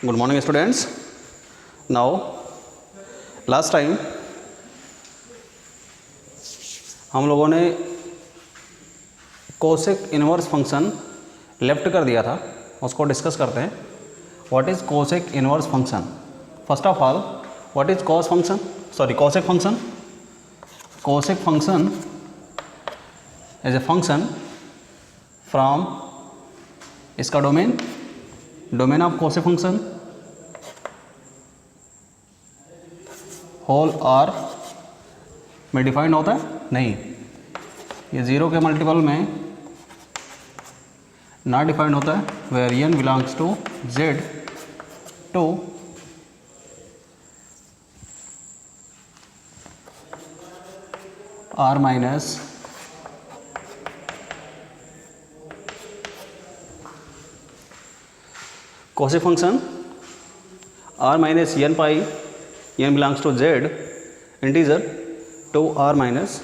Good morning students. Now last time हम लोगों ने कोसेक इनवर्स फंक्शन लेफ्ट कर दिया था, उसको डिस्कस करते हैं। What is cosec inverse function? First of all, what is cos function? Sorry, cosec function. Cosec function is a function from, इसका domain of cosec function whole R में defined होता है? नहीं, ये जीरो के मल्टीपल में ना डिफाइंड होता है। Where n belongs to z to r minus cosec function r minus n pi n belongs to z integer to r minus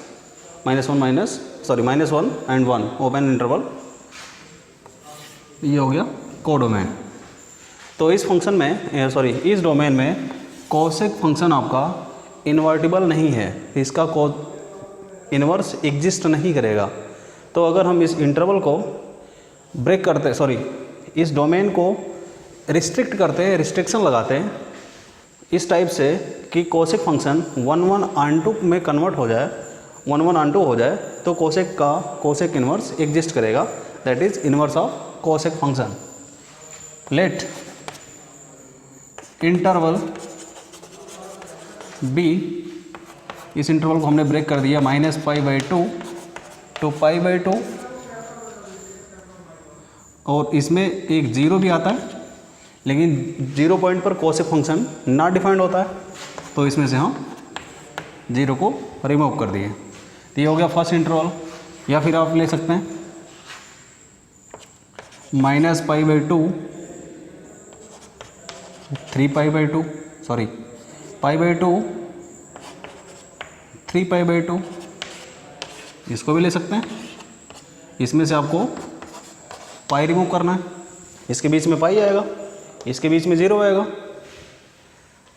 one and one open interval, ये हो गया कोडोमेन। तो इस फंक्शन में इस डोमेन में कोसेक फंक्शन आपका invertible नहीं है, इसका इन्वर्स एग्जिस्ट नहीं करेगा। तो अगर हम इस इंटरवल को ब्रेक करते, इस डोमेन को रिस्ट्रिक्ट करते हैं, रिस्ट्रिक्शन लगाते हैं इस टाइप से कि कोसेक फंक्शन 1/2 में कन्वर्ट हो जाए, 1/2 हो जाए, तो कोसेक इन्वर्स एग्जिस्ट करेगा। That is inverse of cosec function. Let interval be, इस इंटरवल को हमने ब्रेक कर दिया -π/2 टू π/2, और इसमें एक जीरो भी आता है, लेकिन जीरो पॉइंट पर कोसेक फंक्शन ना डिफाइंड होता है, तो इसमें से हम जीरो को रिमूव कर दिए। तो ये हो गया फर्स्ट इंटरवल। या फिर आप ले सकते हैं -π/2 3π/2 π/2 3π/2, इसको भी ले सकते हैं। इसमें से आपको पाई रिमूव करना है, इसके बीच में पाई आएगा, इसके बीच में जीरो आएगा।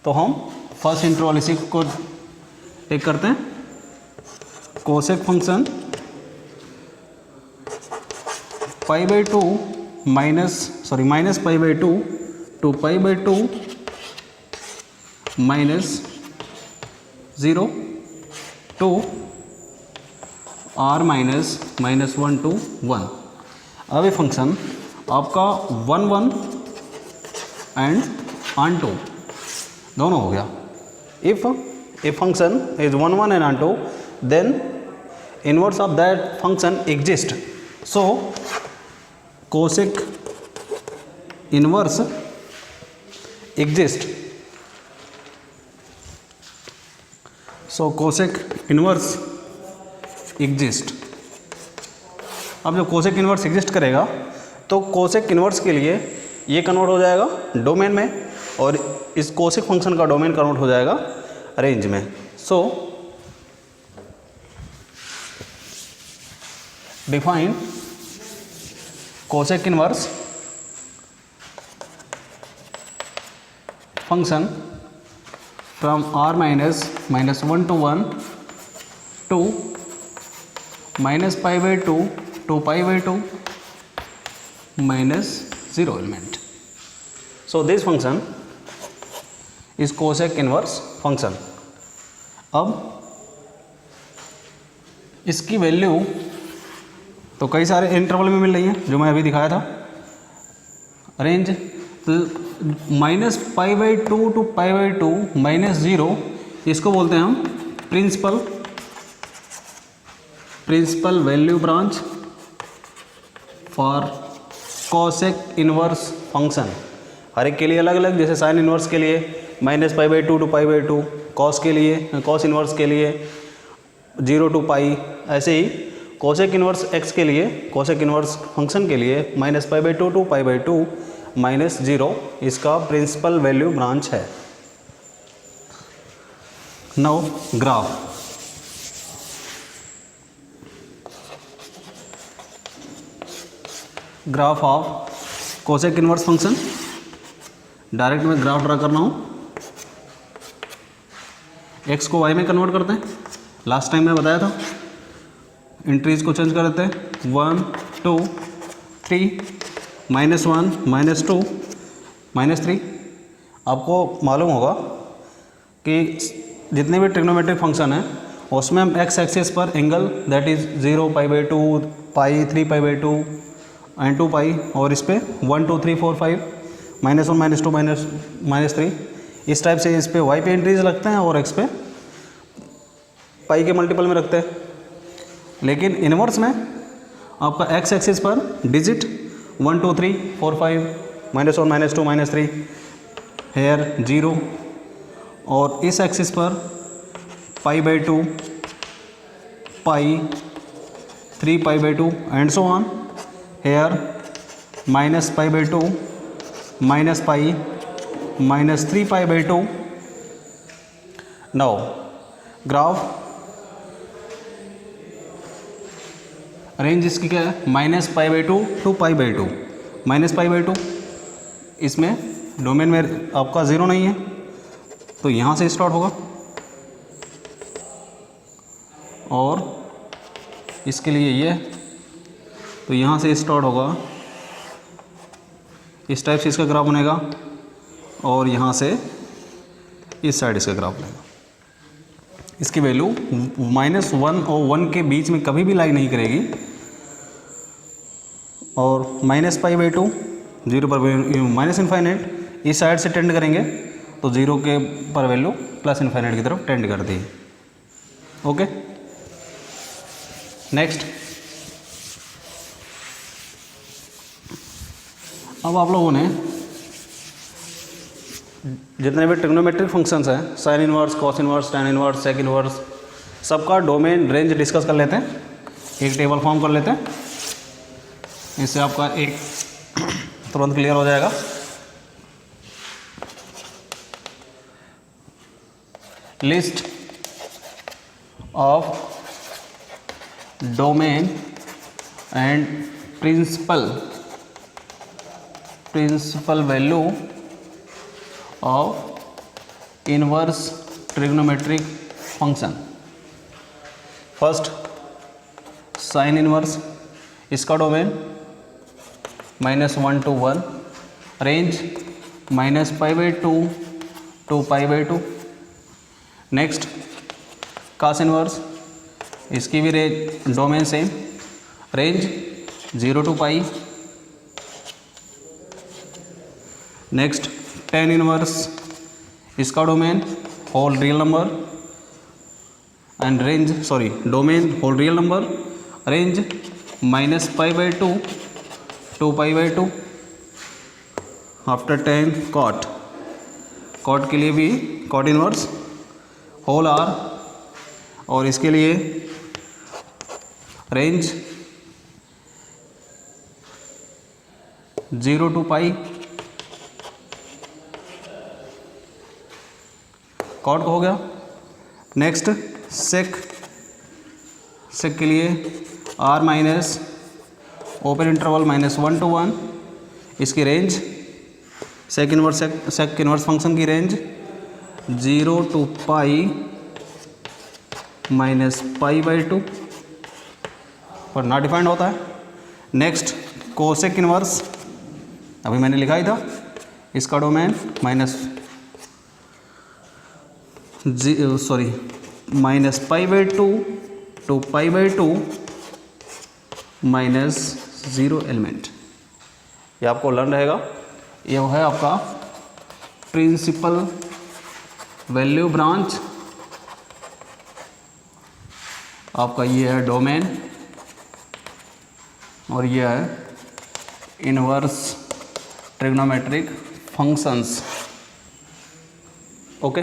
तो हम फर्स्ट इंटरवल इसी को टेक करते हैं। Cosec function π/2 -π/2 to π/2 -0 to r -1 to 1। अब ये फंक्शन आपका 1 एंड ऑन 2 दोनों हो गया। If a function is 1 and on 2, then inverse of that function exist. So cosec inverse exist. Cosec inverse exist. अब जब कोसेक इनवर्स एग्जिस्ट करेगा तो कोसेक इनवर्स के लिए ये कन्वर्ट हो जाएगा डोमेन में, और इस कोसेक फंक्शन का डोमेन कन्वर्ट हो जाएगा रेंज में। सो define cosec inverse function from r -1 to 1 to -π/2 to π/2 -0 element. So this function is cosec inverse function. अब इसकी वैल्यू तो कई सारे इंटरवल में मिल रही है, जो मैं अभी दिखाया था। रेंज -π/2 टू π/2 -0, इसको बोलते हैं हम principal value branch for cosec inverse function. हर एक के लिए अलग अलग, जैसे साइन इनवर्स के लिए -π/2 टू π/2, कॉस इनवर्स के लिए 0 टू पाई, ऐसे ही कोसेक इनवर्स एक्स के लिए, कोसेक इनवर्स फंक्शन के लिए -π/2 टू π/2 -0 इसका प्रिंसिपल वैल्यू ब्रांच है। Now graph of cosec inverse function direct मैं ग्राफ ड्रा कर रहा हूँ, एक्स को वाई में कन्वर्ट करते हैं। लास्ट टाइम मैं बताया था इंट्रीज को चेंज कर देते हैं, 1 2 3 -1 -2 -3। आपको मालूम होगा कि जितने भी ट्रिग्नोमेट्रिक फंक्शन है उसमें हम एक्स एक्सिस पर angle that is 0 π/2 pi 3 π/2 and 2 pi, और इस पर 1 2 3 4 5 -1 -2 -3 इस टाइप से इस पे वाई पे एंट्रीज लगते हैं और एक्स पे पाई के मल्टीपल में रखते हैं। लेकिन इनवर्स में आपका एक्स एक्सिस पर डिजिट 1 2 3 4 5 -1 -2 -3 हेयर 0, और इस एक्सिस पर π/2 pi 3 π/2 and so on, here -π/2 pi -3 π/2। Now graph range इसकी क्या है, -π/2 to π/2। -π/2 इसमें डोमेन में आपका 0 नहीं है, तो यहाँ से स्टार्ट होगा, और इसके लिए ये, तो यहाँ से स्टार्ट होगा, इस टाइप से इसका ग्राफ बनेगा, और यहाँ से इस साइड इसका ग्राफ बनेगा। इसकी वैल्यू -1 और 1 के बीच में कभी भी लाई नहीं करेगी, और -π/2 0 पर -∞ इस साइड से टेंड करेंगे तो 0 के पर वैल्यू +∞ की तरफ टेंड करती है। Okay, next. अब आप लोगों ने जितने भी ट्रिग्नोमेट्रिक फंक्शंस हैं, sine inverse, cos inverse, tan inverse, sec inverse, सबका डोमेन रेंज डिस्कस कर लेते हैं, एक टेबल फॉर्म कर लेते हैं। इससे आपका एक तुरंत क्लियर हो जाएगा। List of domain and principal value of inverse trigonometric function. First sine inverse, इसका domain -1 to 1, range -π/2 to π/2। Next cos inverse, इसकी भी range domain same, range 0 to π। Next tan inverse, इसका domain whole real number and range domain whole real number, range -π/2 to π/2। After tan cot के लिए भी cot inverse whole are, और इसके लिए range 0 to π। Cot हो गया। नेक्स्ट सेक के लिए R minus open interval -1 to 1, इसकी रेंज सेक इनवर्स फंक्शन की रेंज 0 to π -π/2 पर ना डिफाइंड होता है। नेक्स्ट कोसेक इनवर्स, अभी मैंने लिखा ही था, इसका डोमेन -π/2 to π/2 -0 एलिमेंट। ये आपको लर्न रहेगा। ये है आपका प्रिंसिपल वैल्यू ब्रांच, आपका ये है डोमेन, और ये है inverse trigonometric functions. Okay,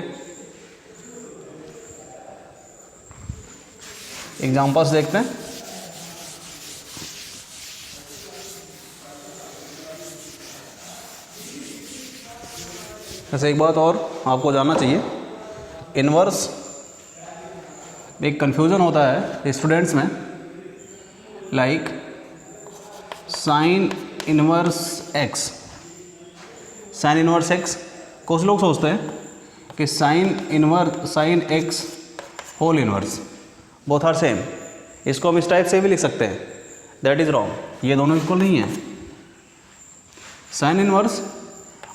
examples देखते हैं। वैसे एक बात और आपको जानना चाहिए, इनवर्स एक कन्फ्यूज़न होता है स्टूडेंट्स में, like sine inverse x. Sine inverse x. कुछ लोग सोचते हैं कि sine x whole inverse both are same, इसको हम इस टाइप से भी लिख सकते हैं, दैट इज़ रॉन्ग। ये दोनों इक्वल नहीं है। साइन इनवर्स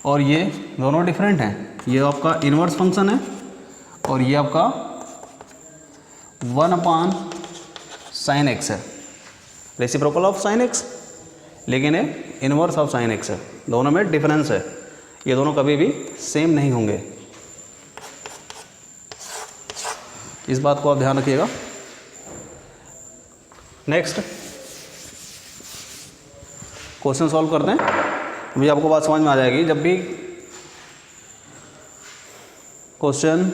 और ये दोनों डिफरेंट हैं। ये आपका इनवर्स फंक्शन है और ये आपका 1/sin x है, रेसिप्रोकल ऑफ साइन एक्स, लेकिन ये इनवर्स ऑफ साइन एक्स है। दोनों में डिफरेंस है, ये दोनों कभी भी सेम नहीं होंगे। इस बात को आप ध्यान रखिएगा। नेक्स्ट क्वेश्चन सॉल्व करते हैं, अभी आपको बात समझ में आ जाएगी। जब भी question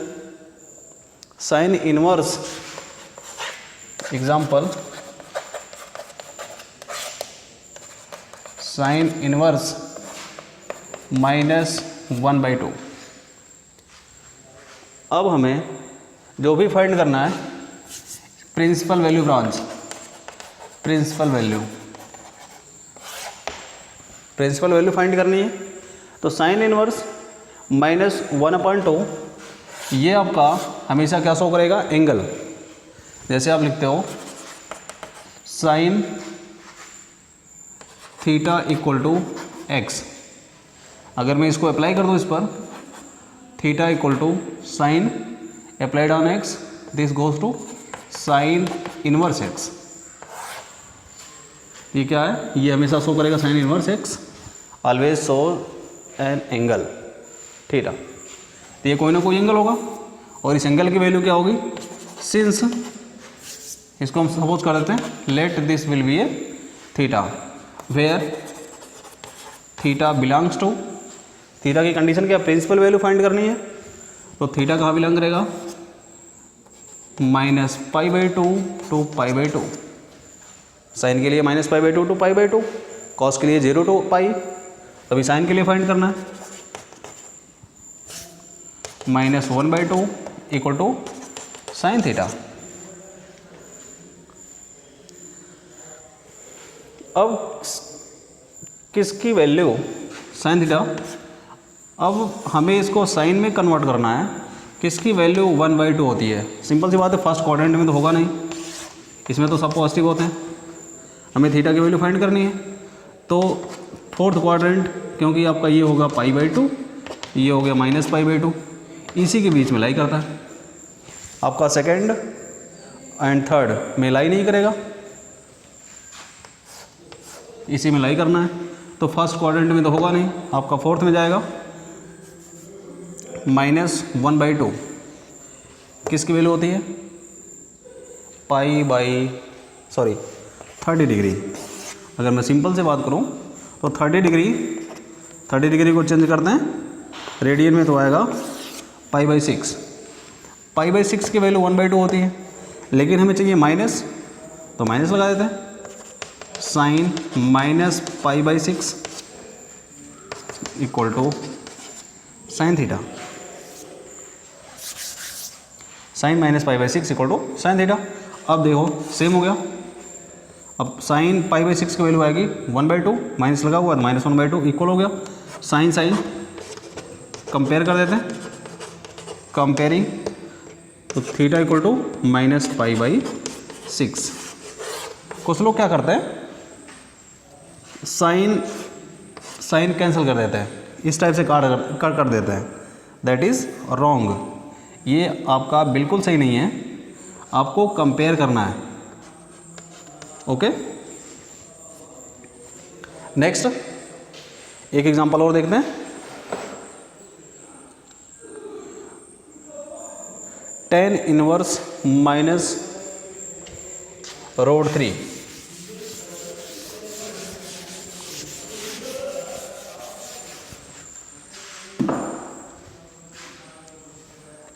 sine inverse, example sine inverse -1/2, अब हमें जो भी फाइंड करना है principal value branch, principal value find करनी है। तो साइन इनवर्स -1/2 ये आपका हमेशा क्या शो करेगा, एंगल। जैसे आप लिखते हो sine theta equal to x, अगर मैं इसको अप्लाई कर दूँ इस पर, theta equal to sine applied on x, this goes to sin inverse x। ये क्या है, ये हमेशा शो करेगा sin inverse x, always show an angle theta. तो ये कोई ना कोई एंगल होगा और इस एंगल की वैल्यू क्या होगी, सिंस इसको हम सपोज कर देते हैं let this will be a theta, where theta belongs to, theta की कंडीशन क्या, प्रिंसिपल वैल्यू फाइंड करनी है। तो थीटा कहाँ बिलोंग करेगा, -π/2 to π/2, साइन के लिए -π/2 to π/2, कॉस के लिए 0 to π, तभी साइन के लिए फाइंड करना है। -1/2 इक्वल टू साइन थीटा। अब किसकी वैल्यू, साइन थीटा, अब हमें इसको साइन में कन्वर्ट करना है। किसकी वैल्यू 1/2 होती है, सिंपल सी बात है, फर्स्ट क्वाड्रेंट में तो होगा नहीं, इसमें तो सब पॉजिटिव होते हैं। हमें थीटा की वैल्यू फाइंड करनी है, तो फोर्थ क्वाड्रेंट, क्योंकि आपका ये होगा π/2, ये हो गया -π/2, इसी के बीच में लाई करता है। आपका सेकेंड एंड थर्ड में लाई नहीं करेगा, इसी में लाई करना है। तो फर्स्ट क्वाड्रेंट में तो होगा नहीं, आपका फोर्थ में जाएगा। -1/2 किसकी वैल्यू होती है, 30 डिग्री। अगर मैं सिंपल से बात करूं तो 30 डिग्री को चेंज करते हैं रेडियन में, तो आएगा π/6। π/6 की वैल्यू 1/2 होती है, लेकिन हमें चाहिए माइनस, तो माइनस लगा देते हैं। Sine -π/6 equal to sine theta, sine -π/6 equal to sine theta. अब देखो सेम हो गया, अब साइन π/6 की वैल्यू आएगी 1/2, माइनस लगा हुआ है -1/2 इक्वल हो गया। साइन कंपेयर कर देते हैं, कंपेयरिंग, तो थीटा इक्वल टू -π/6। कुछ लोग क्या करते हैं, साइन कैंसिल कर देते हैं, इस टाइप से काट कर देते हैं, दैट इज़ रॉन्ग। ये आपका बिल्कुल सही नहीं है, आपको कंपेयर करना है। ओके, नेक्स्ट एक एग्जांपल और देखते हैं। tan inverse -√3,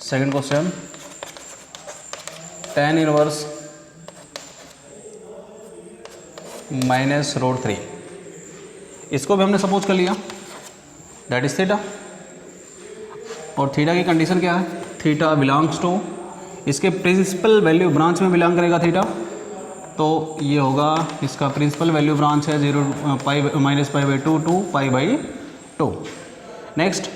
second question, tan inverse -√3, इसको भी हमने सपोज कर लिया, दैट इज थीटा। और थीटा की कंडीशन क्या है, थीटा बिलोंग्स टू, इसके प्रिंसिपल वैल्यू ब्रांच में बिलोंग करेगा थीटा, तो ये होगा इसका प्रिंसिपल वैल्यू ब्रांच है -π/2 to π/2। नेक्स्ट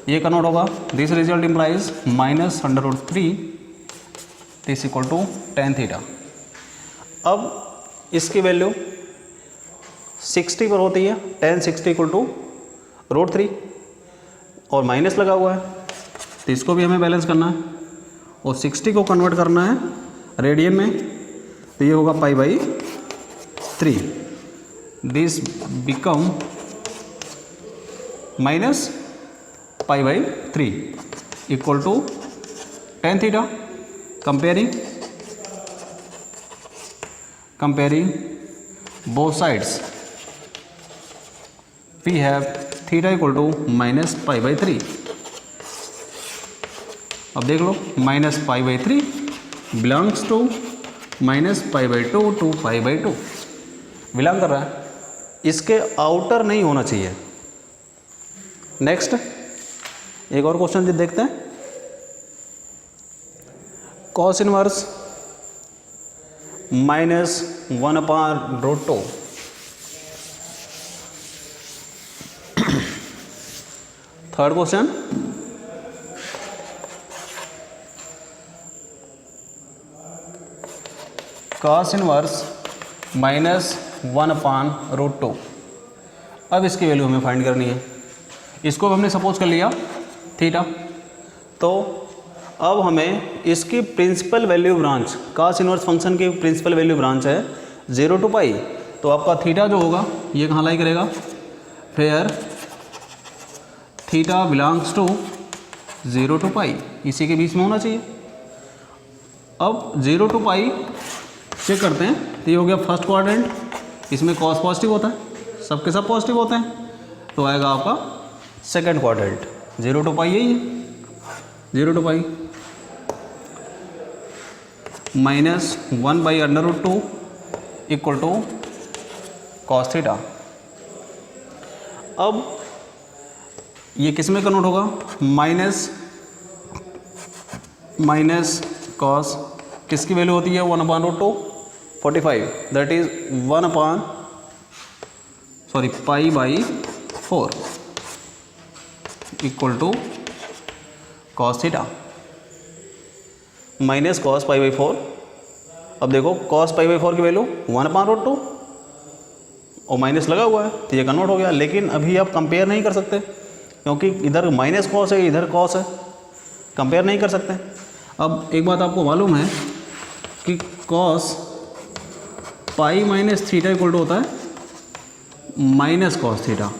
ये कन्वर्ट होगा, this result implies minus under root 3 this equal to tan theta. अब इसकी वैल्यू 60 पर होती है, tan 60 इक्वल टू रूट 3 और माइनस लगा हुआ है, तो इसको भी हमें बैलेंस करना है और 60 को कन्वर्ट करना है रेडियन में, तो ये होगा pi by 3, this become minus pi by 3 equal to tan theta. comparing both sides we have theta equal to minus pi by 3। अब देख लो minus pi by 3 belongs to minus pi by 2 to pi by 2 belong कर रहा है, इसके outer नहीं होना चाहिए। नेक्स्ट एक और क्वेश्चन देखते हैं, cos inverse minus 1/√2। Third question, cos inverse minus 1/√2। अब इसकी वैल्यू हमें फाइंड करनी है, इसको हमने सपोज कर लिया थीटा, तो अब हमें इसकी principal value branch, cos inverse function की प्रिंसिपल वैल्यू ब्रांच है 0 टू पाई, तो आपका थीटा जो होगा ये कहाँ लाई करेगा, फिर थीटा बिलोंग्स टू 0 टू पाई, इसी के बीच में होना चाहिए। अब 0 टू पाई चेक करते हैं, तो ये हो गया फर्स्ट क्वाड्रेंट, इसमें कॉस पॉजिटिव होता है, सबके सब पॉजिटिव होते हैं, तो आएगा आपका सेकेंड क्वाड्रेंट, 0 टू पाई यही है, 0 to pi minus 1/√2 equal to cos theta. अब ये किस में कन्वर्ट होगा, माइनस कॉस किसकी वैल्यू होती है 1/√2 45, that is pi by 4 equal to cos theta minus cos pi by 4। अब देखो कॉस पाई बाई 4 की वैल्यू 1/√2 और माइनस लगा हुआ है, तो ये कन्वर्ट हो गया, लेकिन अभी आप कंपेयर नहीं कर सकते क्योंकि इधर माइनस कॉस है इधर कॉस है, कंपेयर नहीं कर सकते। अब एक बात आपको मालूम है कि cos pi minus theta equal to होता है माइनस कॉस थीटा,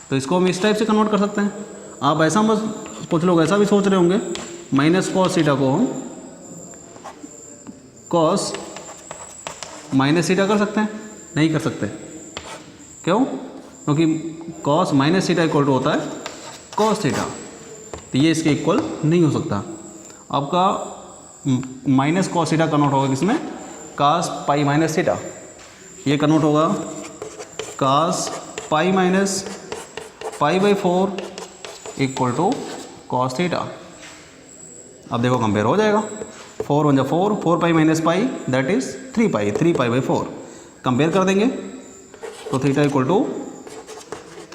तो इसको हम इस टाइप से कन्वर्ट कर सकते हैं। आप ऐसा बस, कुछ लोग ऐसा भी सोच रहे होंगे माइनस कॉस थीटा को हम कॉस माइनस थीटा कर सकते हैं, नहीं कर सकते। क्यों? क्योंकि cos minus theta equal to होता है कॉस थीटा, तो ये इसके इक्वल नहीं हो सकता। आपका माइनस कॉस थीटा कन्वर्ट होगा किसमें, कॉस पाई माइनस थीटा, ये कन्वर्ट होगा cos pi minus pi by 4 equal to cos theta. अब देखो कंपेयर हो जाएगा, 4 1 4, 4 pi minus pi that is 3 pi, 3 pi by 4 compare कर देंगे, तो theta equal to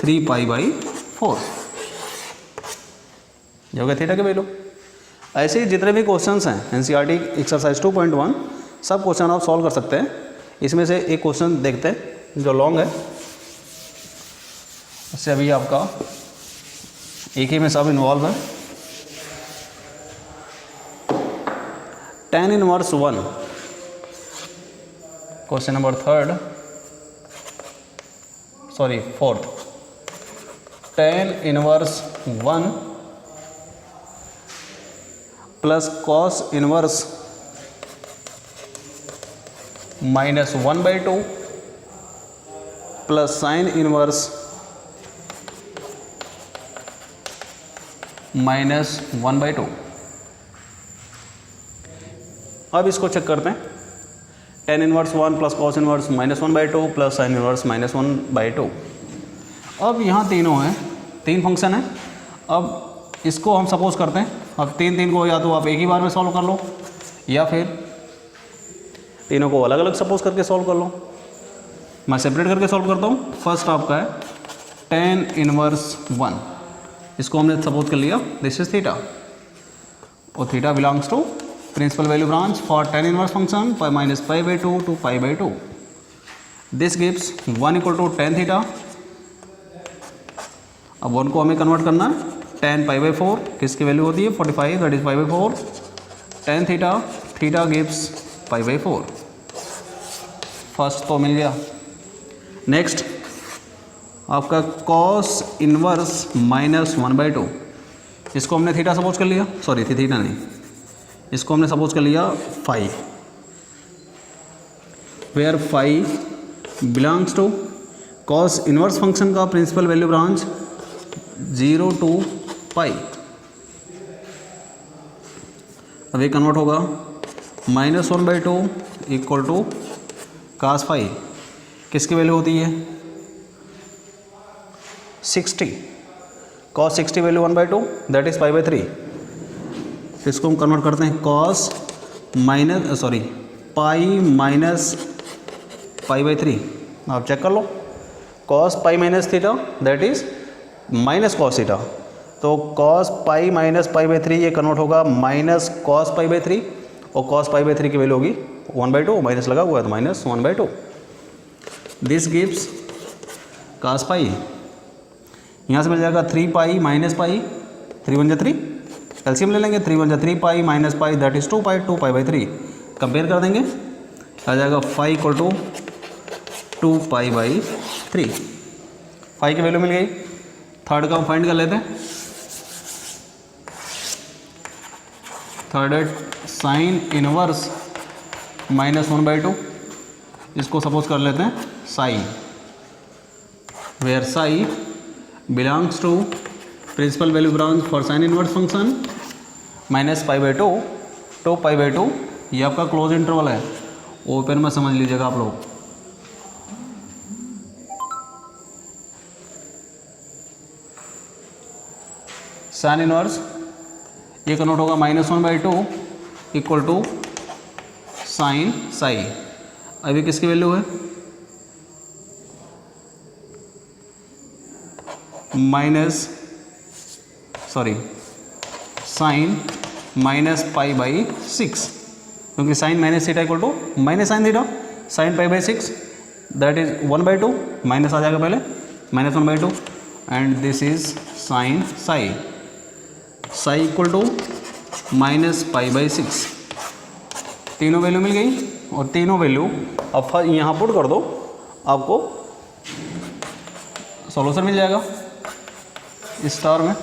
3 pi by 4 ये हो गया थीटा की वैल्यू। ऐसे ही जितने भी क्वेश्चंस हैं एनसीईआरटी एक्सरसाइज 2.1 सब क्वेश्चन आप सॉल्व कर सकते हैं। इसमें से एक क्वेश्चन देखते हैं जो लॉन्ग है, उससे अभी आपका एक ही में सब इन्वॉल्व है। tan inverse 1, question number fourth, tan inverse 1 plus cos inverse minus 1/2 plus sine inverse minus 1/2। अब इसको चेक करते हैं, tan inverse 1 plus cos inverse minus 1/2 plus sine inverse minus 1/2। अब यहाँ तीनों हैं, 3 फंक्शन हैं। अब इसको हम सपोज करते हैं, अब तीन को या तो आप एक ही बार में सॉल्व कर लो या फिर तीनों को अलग अलग सपोज करके सॉल्व कर लो। मैं सेपरेट करके सॉल्व करता हूँ। फर्स्ट आपका है tan इनवर्स 1, इसको हमने सपोज कर लिया दिस इज थीटा, और theta belongs to principal value branch for tan inverse function pi minus pi by 2 to pi by 2. This gives 1 equal to tan theta. अब 1 को हमें कन्वर्ट करना है tan पाई बाई 4, किसकी वैल्यू होती है 45, that is pi by 4. tan theta, theta gives pi by 4. First तो मिल गया. नेक्स्ट आपका cos इनवर्स माइनस 1/2, इसको हमने थीटा सपोज कर लिया, सॉरी थीटा नहीं, इसको हमने सपोज कर लिया phi, where phi belongs to cos inverse function का principal value branch 0 to pi. अब ये कन्वर्ट होगा -1/2 इक्वल टू cos फाई, किसकी वैल्यू होती है 60, cos 60 value 1/2 that is pi by 3. इसको हम कन्वर्ट करते हैं cos pi minus pi by 3. आप चेक कर लो, cos pi minus theta that is minus cos theta, तो cos pi minus pi by 3 ये कन्वर्ट होगा माइनस cos पाई बाई 3, और cos पाई बाई 3 की वैल्यू होगी 1/2, माइनस लगा हुआ है तो माइनस 1/2. दिस गिव्स cos पाई, यहाँ से मिल जाएगा 3 पाई माइनस पाई, 3 1 जा 3, एलसीएम ले लेंगे, 3 1 जा 3 pi minus pi that is 2 pi, 2 pi by 3. Compare कर देंगे, आ जाएगा phi equal to 2 pi by 3. Phi की वैल्यू मिल गई. थर्ड का हम फाइंड कर लेते हैं. थर्ड है साइन इनवर्स माइनस 1/2, इसको सपोज कर लेते हैं psi, where psi belongs to principal value branch for sine inverse function minus pi by 2 to pi by 2. ये आपका क्लोज इंटरवल है, ओपन में समझ लीजिएगा आप लोग. साइन इनवर्स ये कन्वर्ट होगा -1/2 इक्वल टू साइन साई. अभी किसकी वैल्यू है साइन माइनस पाई बाई 6, क्योंकि sine minus theta equal to minus sine theta, sine pi by 6 that is 1/2, minus आ जाएगा पहले -1/2, and this is sine psi. Psi equal to minus pi by 6. तीनों value मिल गई, और तीनों वैल्यू अब यहाँ पुट कर दो, आपको सॉल्यूशन मिल जाएगा. स्टार में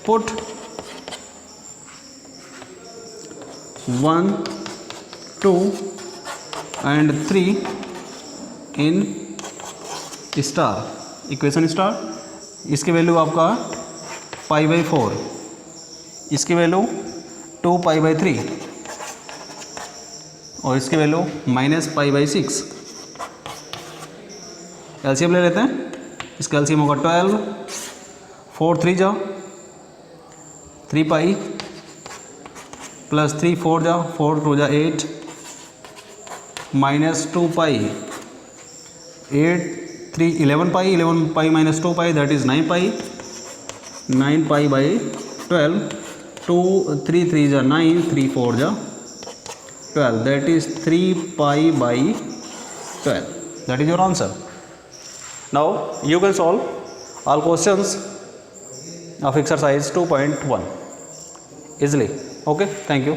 put 1 2 and 3 in star, equation star. इसकी वैल्यू आपका पाई बाई 4, इसकी वैल्यू 2 पाई बाई 3, और इसकी value minus pi by 6. LCM ले लेते हैं, इसका एलसीएम होगा 12, 4 3 जा 3 पाई प्लस 3 4 जा 4 2 जा 8 minus 2 pi 8 3 11 pi, 11 pi minus 2 pi that is 9 pi, 9 pi by 12, 2 3 3 जा 9, 3 4 जा 12 that is 3 pi by 12. That is your answer. Now you can solve all questions of exercise 2.1 easily. Okay, thank you.